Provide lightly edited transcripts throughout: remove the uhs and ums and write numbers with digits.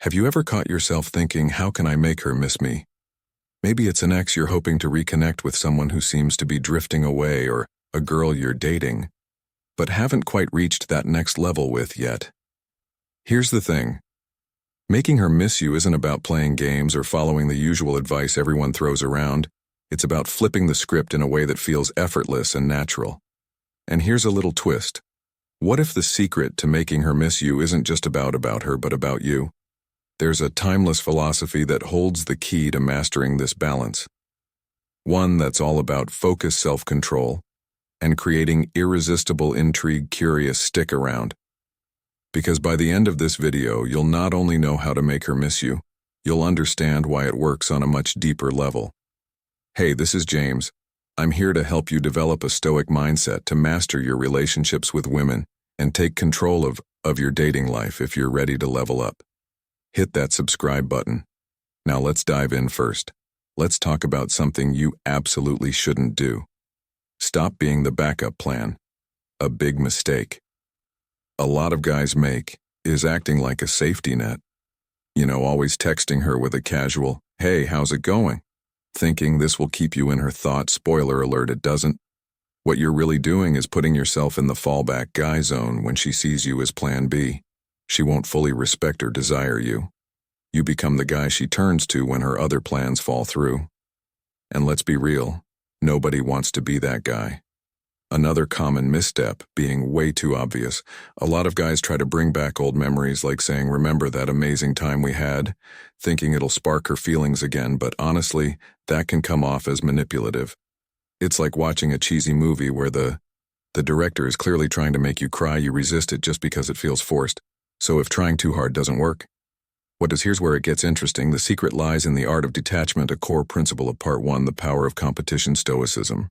Have you ever caught yourself thinking, how can I make her miss me? Maybe it's an ex you're hoping to reconnect with, someone who seems to be drifting away, or a girl you're dating, but haven't quite reached that next level with yet. Here's the thing. Making her miss you isn't about playing games or following the usual advice everyone throws around. It's about flipping the script in a way that feels effortless and natural. And here's a little twist. What if the secret to making her miss you isn't just about her, but about you? There's a timeless philosophy that holds the key to mastering this balance. One that's all about focused self-control and creating irresistible intrigue, curious stick around. Because by the end of this video, you'll not only know how to make her miss you, you'll understand why it works on a much deeper level. Hey, this is James. I'm here to help you develop a Stoic mindset to master your relationships with women and take control of your dating life if you're ready to level up. Hit that subscribe button. Now let's dive in first. Let's talk about something you absolutely shouldn't do. Stop being the backup plan. A big mistake a lot of guys make is acting like a safety net. Always texting her with a casual, "Hey, how's it going?" Thinking this will keep you in her thoughts. Spoiler alert, it doesn't. What you're really doing is putting yourself in the fallback guy zone. When she sees you as plan B, she won't fully respect or desire you. You become the guy she turns to when her other plans fall through. And let's be real, nobody wants to be that guy. Another common misstep, being way too obvious. A lot of guys try to bring back old memories, like saying, "Remember that amazing time we had?" thinking it'll spark her feelings again, but honestly, that can come off as manipulative. It's like watching a cheesy movie where the director is clearly trying to make you cry. You resist it just because it feels forced. So if trying too hard doesn't work, here's where it gets interesting. The secret lies in the art of detachment, a core principle of Part 1, the power of competition, Stoicism.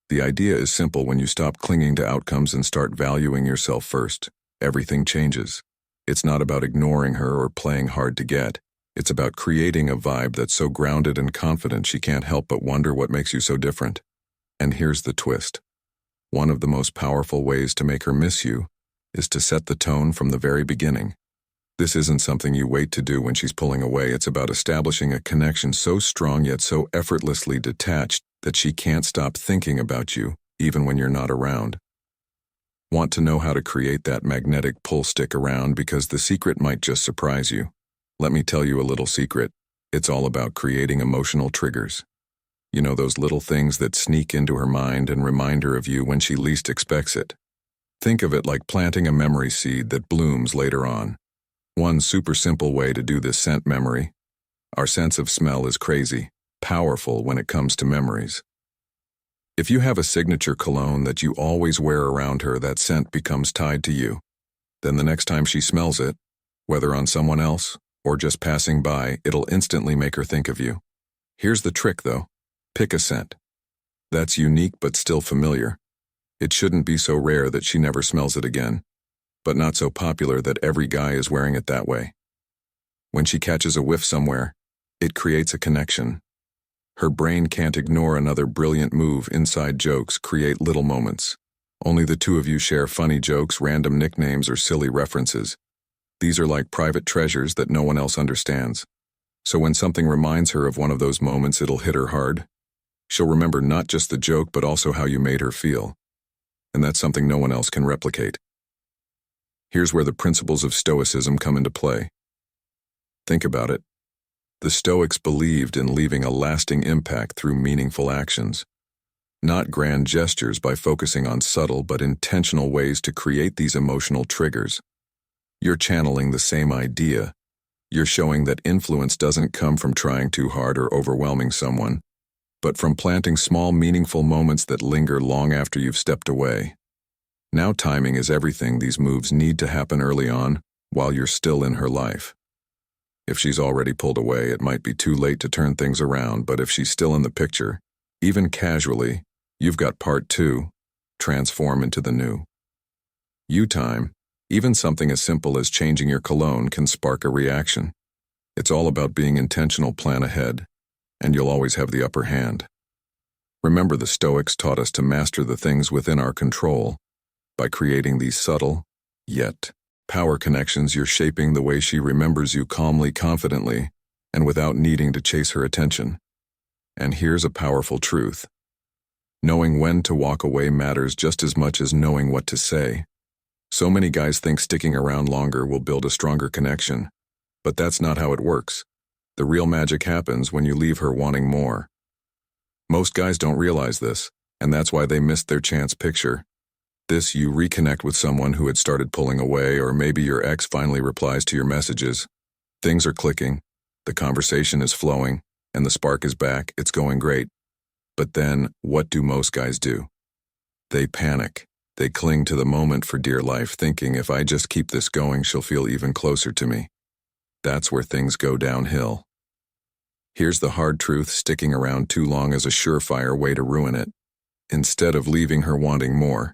The idea is simple. When you stop clinging to outcomes and start valuing yourself first, everything changes. It's not about ignoring her or playing hard to get. It's about creating a vibe that's so grounded and confident she can't help but wonder what makes you so different. And here's the twist. One of the most powerful ways to make her miss you is to set the tone from the very beginning. This isn't something you wait to do when she's pulling away. It's about establishing a connection so strong yet so effortlessly detached that she can't stop thinking about you, even when you're not around. Want to know how to create that magnetic pull stick around? Because the secret might just surprise you. Let me tell you a little secret. It's all about creating emotional triggers. Those little things that sneak into her mind and remind her of you when she least expects it. Think of it like planting a memory seed that blooms later on. One super simple way to do this: scent memory. Our sense of smell is crazy powerful when it comes to memories. If you have a signature cologne that you always wear around her, that scent becomes tied to you. Then the next time she smells it, whether on someone else or just passing by, it'll instantly make her think of you. Here's the trick though. Pick a scent that's unique but still familiar. It shouldn't be so rare that she never smells it again, but not so popular that every guy is wearing it that way. When she catches a whiff somewhere, it creates a connection. Her brain can't ignore another brilliant move. Inside jokes create little moments. Only the two of you share funny jokes, random nicknames, or silly references. These are like private treasures that no one else understands. So when something reminds her of one of those moments, it'll hit her hard. She'll remember not just the joke, but also how you made her feel. And that's something no one else can replicate. Here's where the principles of Stoicism come into play. Think about it. The Stoics believed in leaving a lasting impact through meaningful actions, not grand gestures, by focusing on subtle but intentional ways to create these emotional triggers. You're channeling the same idea. You're showing that influence doesn't come from trying too hard or overwhelming someone, but from planting small, meaningful moments that linger long after you've stepped away. Now timing is everything. These moves need to happen early on, while you're still in her life. If she's already pulled away, it might be too late to turn things around, but if she's still in the picture, even casually, you've got part 2, transform into the new. You time, even something as simple as changing your cologne can spark a reaction. It's all about being intentional. Plan ahead, and you'll always have the upper hand. Remember, the Stoics taught us to master the things within our control by creating these subtle, yet Power connections, you're shaping the way she remembers you calmly, confidently, and without needing to chase her attention. And here's a powerful truth. Knowing when to walk away matters just as much as knowing what to say. So many guys think sticking around longer will build a stronger connection, but that's not how it works. The real magic happens when you leave her wanting more. Most guys don't realize this, and that's why they missed their chance. Picture this: you reconnect with someone who had started pulling away, or maybe your ex finally replies to your messages. Things are clicking, the conversation is flowing, and the spark is back. It's going great. But then, what do most guys do? They panic. They cling to the moment for dear life, thinking if I just keep this going, she'll feel even closer to me. That's where things go downhill. Here's the hard truth: sticking around too long is a surefire way to ruin it. Instead of leaving her wanting more,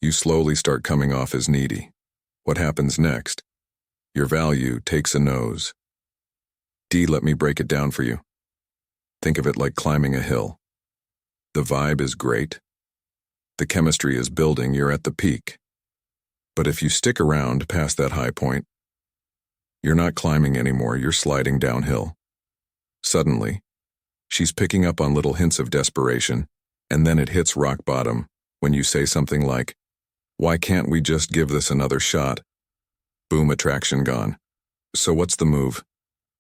you slowly start coming off as needy. What happens next? Your value takes a nose. Let me break it down for you. Think of it like climbing a hill. The vibe is great. The chemistry is building, you're at the peak. But if you stick around past that high point, you're not climbing anymore, you're sliding downhill. Suddenly, she's picking up on little hints of desperation, and then it hits rock bottom when you say something like, "Why can't we just give this another shot?" Boom, attraction gone. So what's the move?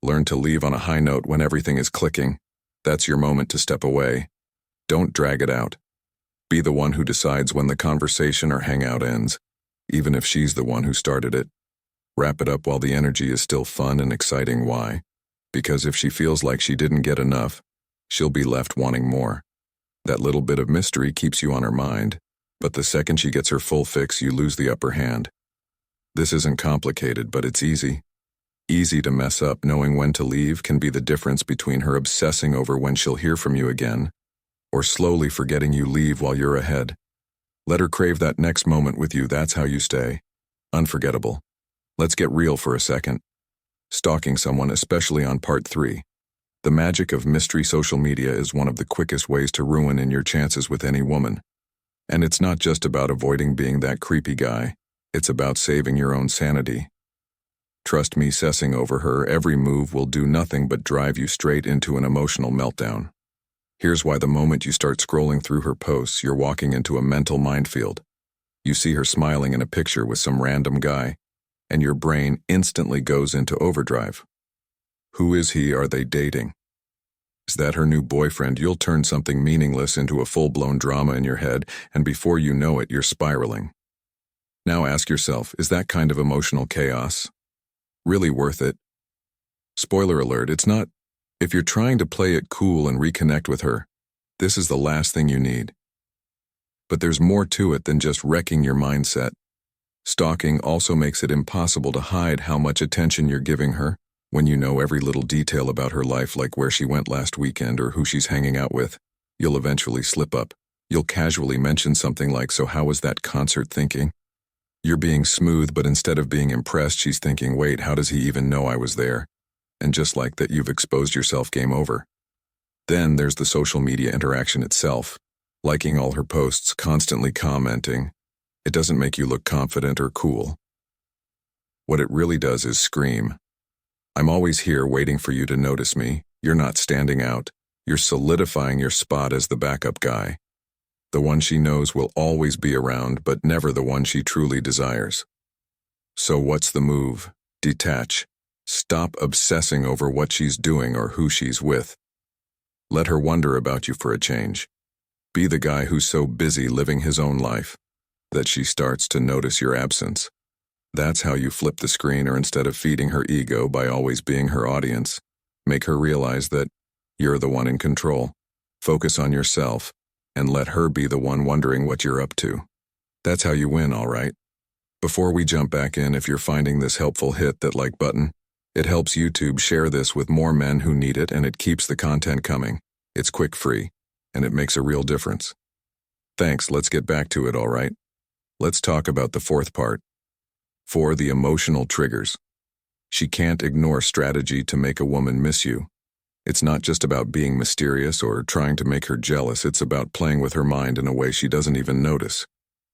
Learn to leave on a high note when everything is clicking. That's your moment to step away. Don't drag it out. Be the one who decides when the conversation or hangout ends, even if she's the one who started it. Wrap it up while the energy is still fun and exciting. Why? Because if she feels like she didn't get enough, she'll be left wanting more. That little bit of mystery keeps you on her mind, but the second she gets her full fix, you lose the upper hand. This isn't complicated, but it's easy. Easy to mess up. Knowing when to leave can be the difference between her obsessing over when she'll hear from you again, or slowly forgetting you leave while you're ahead. Let her crave that next moment with you. That's how you stay unforgettable. Let's get real for a second. Stalking someone, especially on part 3. The magic of mystery. Social media is one of the quickest ways to ruin in your chances with any woman. And it's not just about avoiding being that creepy guy. It's about saving your own sanity. Trust me, obsessing over her every move will do nothing but drive you straight into an emotional meltdown. Here's why: the moment you start scrolling through her posts, you're walking into a mental minefield. You see her smiling in a picture with some random guy, and your brain instantly goes into overdrive. Who is he? Are they dating? Is that her new boyfriend? You'll turn something meaningless into a full-blown drama in your head, and before you know it, you're spiraling. Now ask yourself, is that kind of emotional chaos really worth it? Spoiler alert, it's not. If you're trying to play it cool and reconnect with her, this is the last thing you need. But there's more to it than just wrecking your mindset. Stalking also makes it impossible to hide how much attention you're giving her. When you know every little detail about her life, like where she went last weekend or who she's hanging out with, you'll eventually slip up. You'll casually mention something like, "So how was that concert?" Thinking you're being smooth, but instead of being impressed, she's thinking, "Wait, how does he even know I was there?" And just like that, you've exposed yourself. Game over. Then there's the social media interaction itself. Liking all her posts, constantly commenting. It doesn't make you look confident or cool. What it really does is scream, "I'm always here waiting for you to notice me." You're not standing out. You're solidifying your spot as the backup guy. The one she knows will always be around, but never the one she truly desires. So what's the move? Detach. Stop obsessing over what she's doing or who she's with. Let her wonder about you for a change. Be the guy who's so busy living his own life that she starts to notice your absence. That's how you flip the screen. Or instead of feeding her ego by always being her audience, make her realize that you're the one in control. Focus on yourself and let her be the one wondering what you're up to. That's how you win, all right? Before we jump back in, if you're finding this helpful, hit that like button. It helps YouTube share this with more men who need it, and it keeps the content coming. It's quick, free, and it makes a real difference. Thanks, let's get back to it, all right? Let's talk about the fourth part. 4. The emotional triggers. She can't ignore strategy to make a woman miss you. It's not just about being mysterious or trying to make her jealous. It's about playing with her mind in a way she doesn't even notice.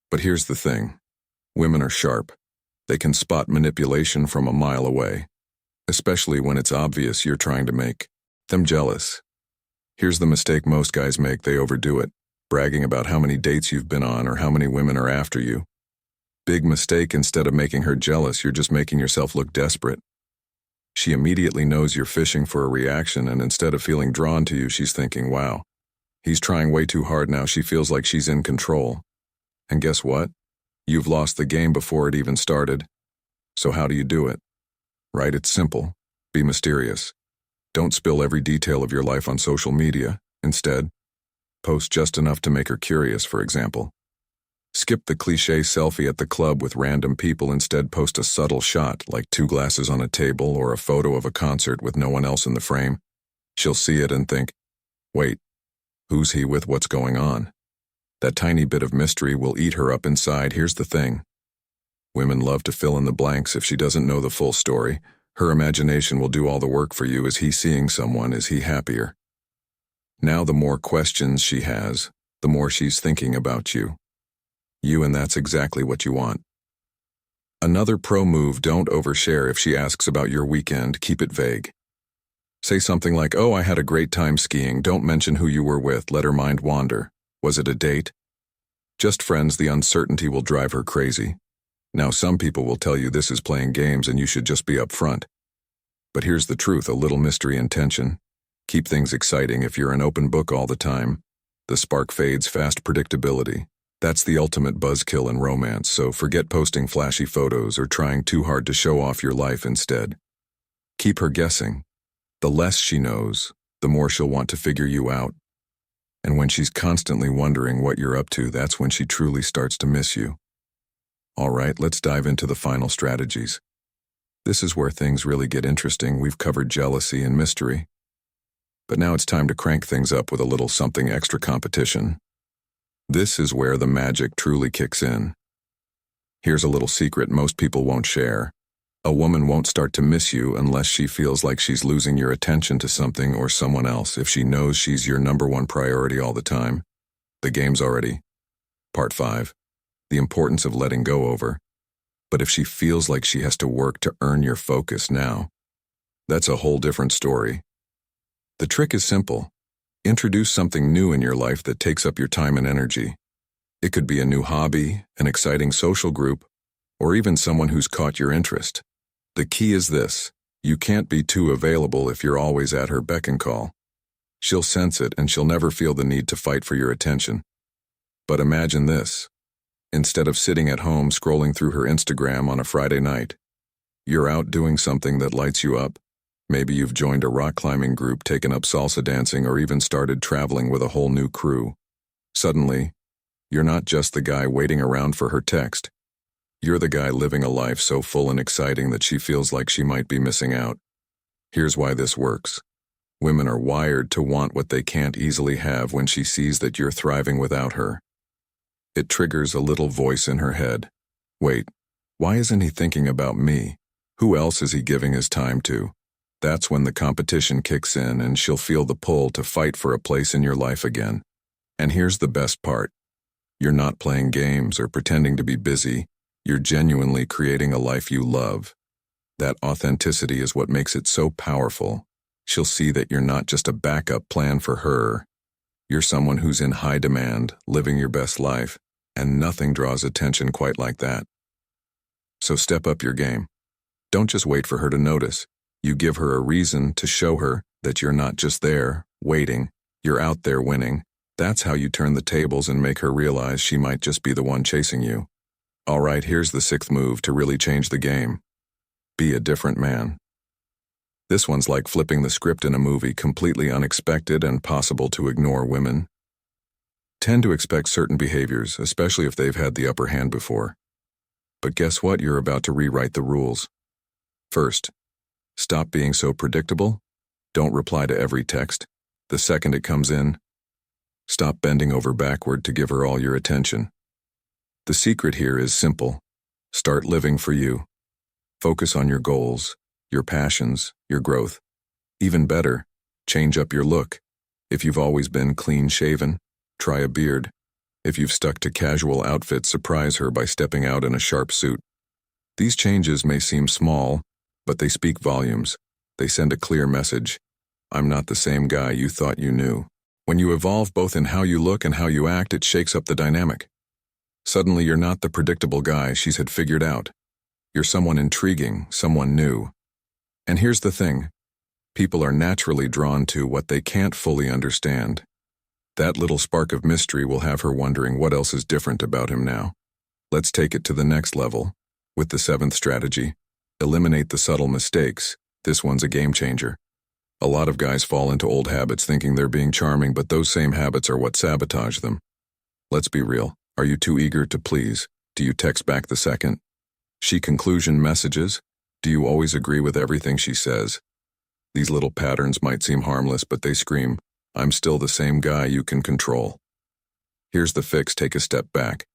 But here's the thing. Women are sharp. They can spot manipulation from a mile away, especially when it's obvious you're trying to make them jealous. Here's the mistake most guys make: they overdo it, bragging about how many dates you've been on or how many women are after you. Big mistake. Instead of making her jealous, you're just making yourself look desperate. She immediately knows you're fishing for a reaction, and instead of feeling drawn to you, she's thinking, wow, he's trying way too hard now. She feels like she's in control. And guess what? You've lost the game before it even started. So how do you do it? Right, it's simple. Be mysterious. Don't spill every detail of your life on social media. Instead, post just enough to make her curious, for example. Skip the cliché selfie at the club with random people. Instead, post a subtle shot, like 2 glasses on a table or a photo of a concert with no one else in the frame. She'll see it and think, wait, who's he with? What's going on? That tiny bit of mystery will eat her up inside. Here's the thing. Women love to fill in the blanks. If she doesn't know the full story, her imagination will do all the work for you. Is he seeing someone? Is he happier? Now, the more questions she has, the more she's thinking about you. And that's exactly what you want. Another pro move: don't overshare. If she asks about your weekend, keep it vague. Say something like, oh, I had a great time skiing. Don't mention who you were with. Let her mind wander. Was it a date? Just friends. The uncertainty will drive her crazy. Now, some people will tell you this is playing games and you should just be upfront. But here's the truth: a little mystery and tension keep things exciting. If you're an open book all the time, the spark fades fast. Predictability. That's the ultimate buzzkill in romance, so forget posting flashy photos or trying too hard to show off your life. Instead, keep her guessing. The less she knows, the more she'll want to figure you out. And when she's constantly wondering what you're up to, that's when she truly starts to miss you. All right, let's dive into the final strategies. This is where things really get interesting. We've covered jealousy and mystery. But now it's time to crank things up with a little something extra: competition. This is where the magic truly kicks in. Here's a little secret most people won't share. A woman won't start to miss you unless she feels like she's losing your attention to something or someone else. If she knows she's your #1 priority all the time, the game's already. Part 5. The importance of letting go over. But if she feels like she has to work to earn your focus now, that's a whole different story. The trick is simple. Introduce something new in your life that takes up your time and energy. It could be a new hobby, an exciting social group, or even someone who's caught your interest. The key is this: you can't be too available if you're always at her beck and call. She'll sense it and she'll never feel the need to fight for your attention. But imagine this. Instead of sitting at home scrolling through her Instagram on a Friday night, you're out doing something that lights you up. Maybe you've joined a rock climbing group, taken up salsa dancing, or even started traveling with a whole new crew. Suddenly, you're not just the guy waiting around for her text. You're the guy living a life so full and exciting that she feels like she might be missing out. Here's why this works. Women are wired to want what they can't easily have. When she sees that you're thriving without her, it triggers a little voice in her head. Wait, why isn't he thinking about me? Who else is he giving his time to? That's when the competition kicks in, and she'll feel the pull to fight for a place in your life again. And here's the best part. You're not playing games or pretending to be busy. You're genuinely creating a life you love. That authenticity is what makes it so powerful. She'll see that you're not just a backup plan for her. You're someone who's in high demand, living your best life, and nothing draws attention quite like that. So step up your game. Don't just wait for her to notice. You give her a reason to show her that you're not just there, waiting, you're out there winning. That's how you turn the tables and make her realize she might just be the one chasing you. All right, here's the 6th move to really change the game. Be a different man. This one's like flipping the script in a movie, completely unexpected and possible to ignore. Women tend to expect certain behaviors, especially if they've had the upper hand before. But guess what? You're about to rewrite the rules. First, stop being so predictable. Don't reply to every text. The second it comes in, stop bending over backward to give her all your attention. The secret here is simple. Start living for you. Focus on your goals, your passions, your growth. Even better, change up your look. If you've always been clean-shaven, try a beard. If you've stuck to casual outfits, surprise her by stepping out in a sharp suit. These changes may seem small, but they speak volumes. They send a clear message. I'm not the same guy you thought you knew. When you evolve both in how you look and how you act, it shakes up the dynamic. Suddenly you're not the predictable guy she's had figured out. You're someone intriguing, someone new. And here's the thing. People are naturally drawn to what they can't fully understand. That little spark of mystery will have her wondering what else is different about him now. Let's take it to the next level. With the 7th strategy, eliminate the subtle mistakes. This one's a game changer. A lot of guys fall into old habits thinking they're being charming, but those same habits are what sabotage them. Let's be real. Are you too eager to please? Do you text back the second she conclusion messages? Do you always agree with everything she says? These little patterns might seem harmless, but they scream, I'm still the same guy you can control. Here's the fix. Take a step back.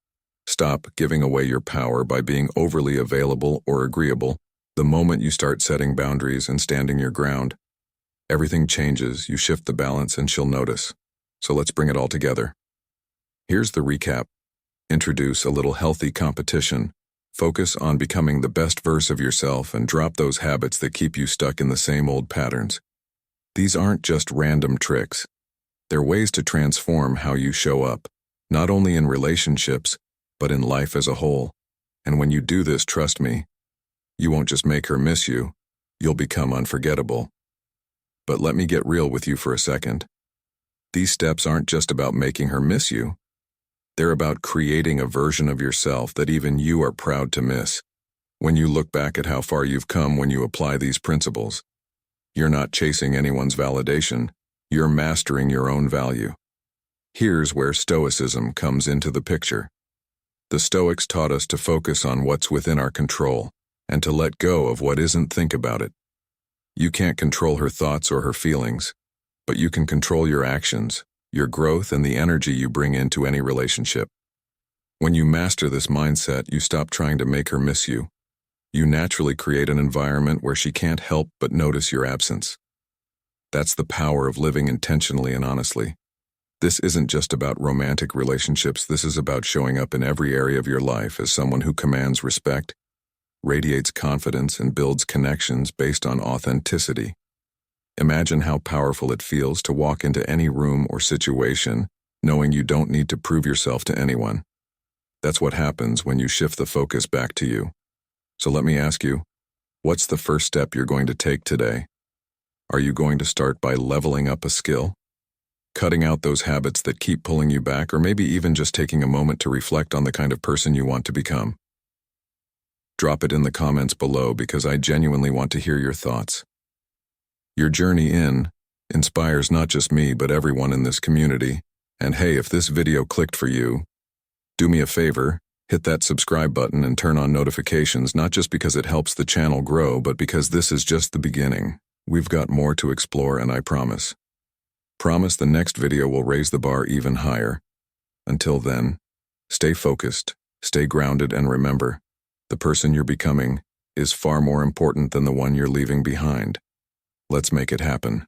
Stop giving away your power by being overly available or agreeable. The moment you start setting boundaries and standing your ground, everything changes. You shift the balance and she'll notice. So let's bring it all together. Here's the recap. Introduce a little healthy competition. Focus on becoming the best version of yourself and drop those habits that keep you stuck in the same old patterns. These aren't just random tricks. They're ways to transform how you show up, not only in relationships, but in life as a whole. And when you do this, trust me, you won't just make her miss you, you'll become unforgettable. But let me get real with you for a second. These steps aren't just about making her miss you. They're about creating a version of yourself that even you are proud to miss. When you look back at how far you've come when you apply these principles, you're not chasing anyone's validation, you're mastering your own value. Here's where Stoicism comes into the picture. The Stoics taught us to focus on what's within our control and to let go of what isn't. Think about it. You can't control her thoughts or her feelings, but you can control your actions, your growth, and the energy you bring into any relationship. When you master this mindset, you stop trying to make her miss you. You naturally create an environment where she can't help but notice your absence. That's the power of living intentionally and honestly. This isn't just about romantic relationships. This is about showing up in every area of your life as someone who commands respect, radiates confidence, and builds connections based on authenticity. Imagine how powerful it feels to walk into any room or situation knowing you don't need to prove yourself to anyone. That's what happens when you shift the focus back to you. So let me ask you, what's the first step you're going to take today? Are you going to start by leveling up a skill? Cutting out those habits that keep pulling you back, or maybe even just taking a moment to reflect on the kind of person you want to become? Drop it in the comments below because I genuinely want to hear your thoughts. Your journey inspires not just me, but everyone in this community. And hey, if this video clicked for you, do me a favor, hit that subscribe button and turn on notifications, not just because it helps the channel grow, but because this is just the beginning. We've got more to explore, and I promise the next video will raise the bar even higher. Until then, stay focused, stay grounded, and remember, the person you're becoming is far more important than the one you're leaving behind. Let's make it happen.